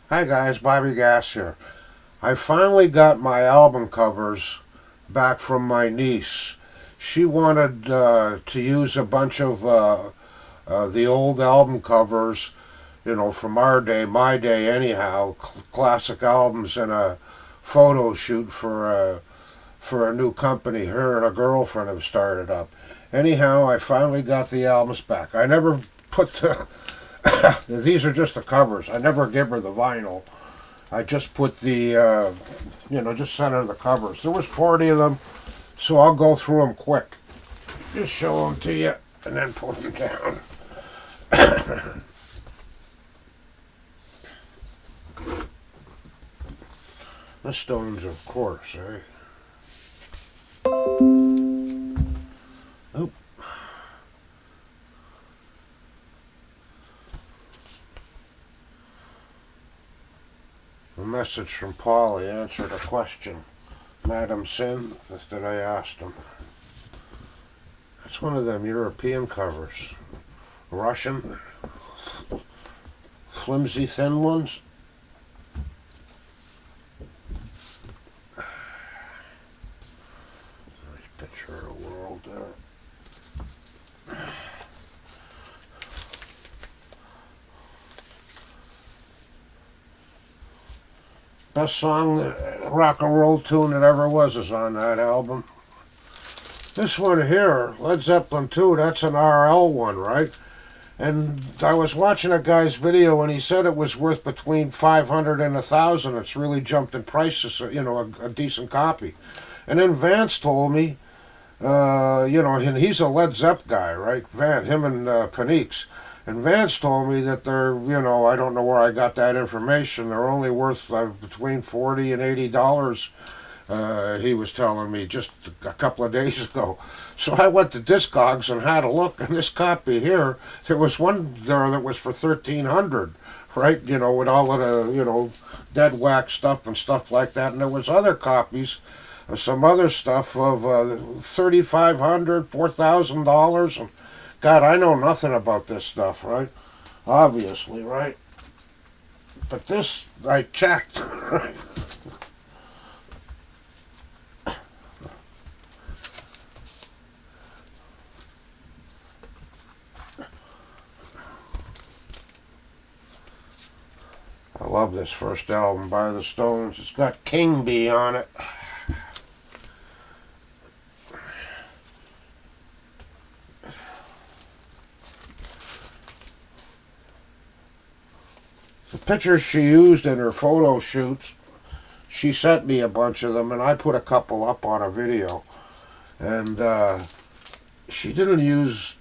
Hi guys, Bobby Gass here. I finally got my album covers back from my niece. She wanted to use a bunch of the old album covers, from our day, my day anyhow, classic albums in a photo shoot for a new company her and a girlfriend have started up. Anyhow, I finally got the albums back. I never put the these are just the covers. I never give her the vinyl. I just put just sent her the covers. There was 40 of them, so I'll go through them quick. Just show them to you and then put them down. The Stones, of course, eh? Oh, a message from Paul. He answered a question, Madam Sin, that I asked him. That's one of them European covers. Russian, flimsy, thin ones. Nice picture of the world there. Best song, rock and roll tune that ever was is on that album. This one here, Led Zeppelin 2, that's an RL one, right? And I was watching a guy's video and he said it was worth between 500 and 1,000. It's really jumped in prices, a decent copy. And then Vance told me, and he's a Led Zepp guy, right? Him and Panix. And Vance told me that they're, I don't know where I got that information. They're only worth between $40 and $80. He was telling me just a couple of days ago. So I went to Discogs and had a look, and this copy here, there was one there that was for 1,300, right? With all of the dead wax stuff and stuff like that. And there was other copies of some other stuff of $3,500, $4,000, and God, I know nothing about this stuff, right? Obviously, right? But this I checked. Right? I love this first album by the Stones. It's got King Bee on it. The pictures she used in her photo shoots, she sent me a bunch of them, and I put a couple up on a video. And she didn't use,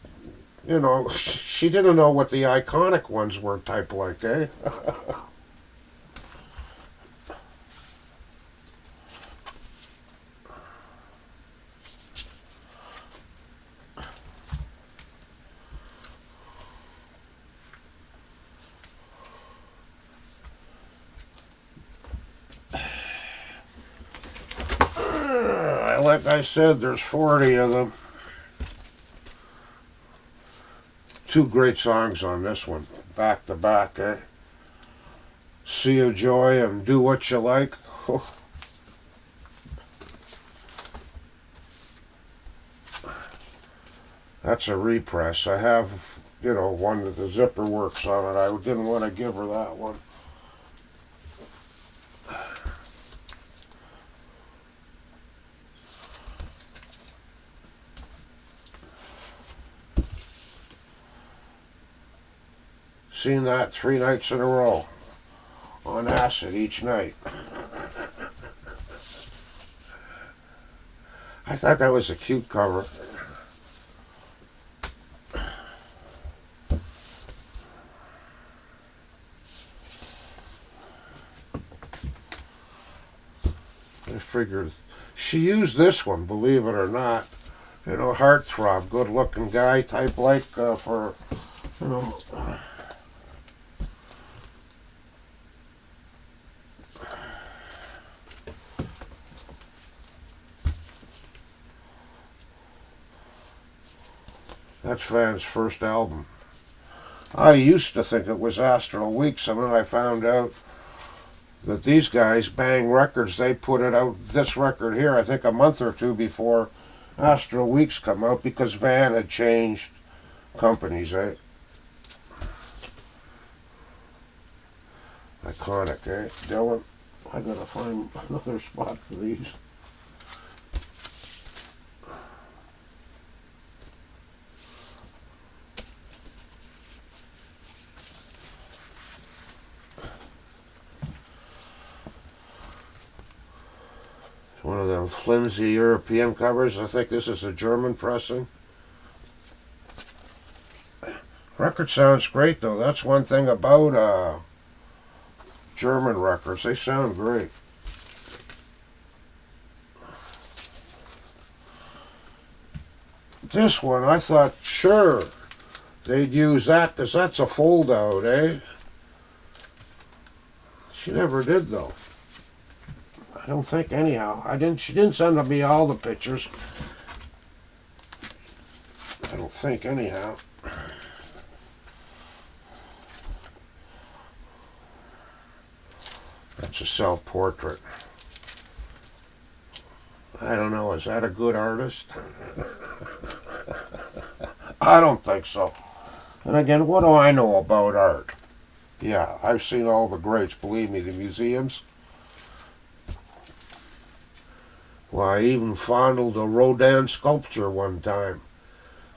she didn't know what the iconic ones were, type like, eh? Like I said, there's 40 of them. Two great songs on this one, back to back, eh? Sea of Joy and Do What You Like. That's a repress. I have, one that the zipper works on it. I didn't want to give her that one. Seen that 3 nights in a row on acid each night. I thought that was a cute cover. I figured she used this one, believe it or not. Heartthrob, good looking guy type like for, you know. That's Van's first album. I used to think it was Astral Weeks, and then I found out that these guys, Bang Records, they put it out, this record here, I think a month or two before Astral Weeks come out, because Van had changed companies, eh? Iconic, eh? Dylan, I gotta find another spot for these. One of them flimsy European covers. I think this is a German pressing. Record sounds great though. That's one thing about German records. They sound great. This one, I thought, sure, they'd use that because that's a fold out, eh? She never did though. I don't think anyhow. She didn't send me all the pictures. I don't think anyhow. That's a self-portrait. I don't know, is that a good artist? I don't think so. And again, what do I know about art? Yeah, I've seen all the greats, believe me, the museums. Well, I even fondled a Rodin sculpture one time.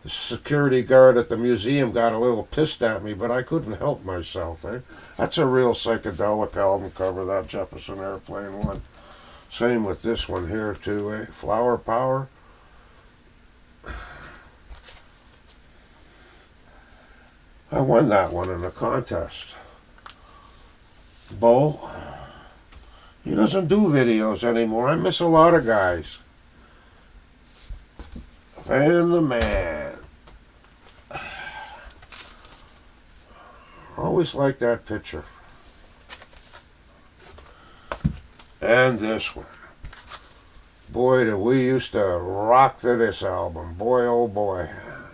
The security guard at the museum got a little pissed at me, but I couldn't help myself, eh? That's a real psychedelic album cover, that Jefferson Airplane one. Same with this one here, too, eh? Flower Power. I won that one in a contest. Bo, he doesn't do videos anymore. I miss a lot of guys. Van the Man. Always like that picture. And this one. Boy, did we used to rock to this album. Boy, oh boy.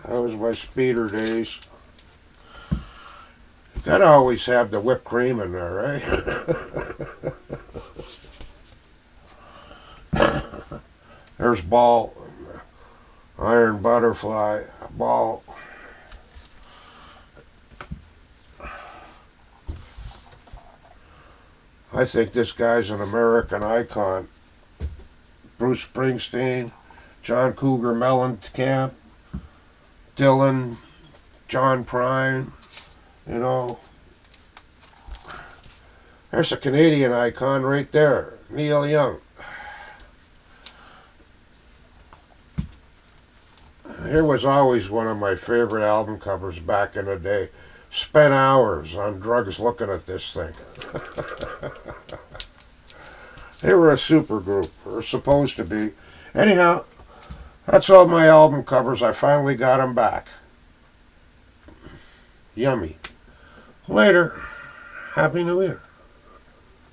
That was my speeder days. Gotta always have the whipped cream in there, right? There's Ball. Iron Butterfly. Ball. I think this guy's an American icon. Bruce Springsteen, John Cougar Mellencamp, Dylan, John Prine, you know. There's a Canadian icon right there, Neil Young. Here was always one of my favorite album covers back in the day. Spent hours on drugs looking at this thing. They were a super group, or supposed to be. Anyhow, that's all my album covers. I finally got them back. Yummy. Later. Happy New Year.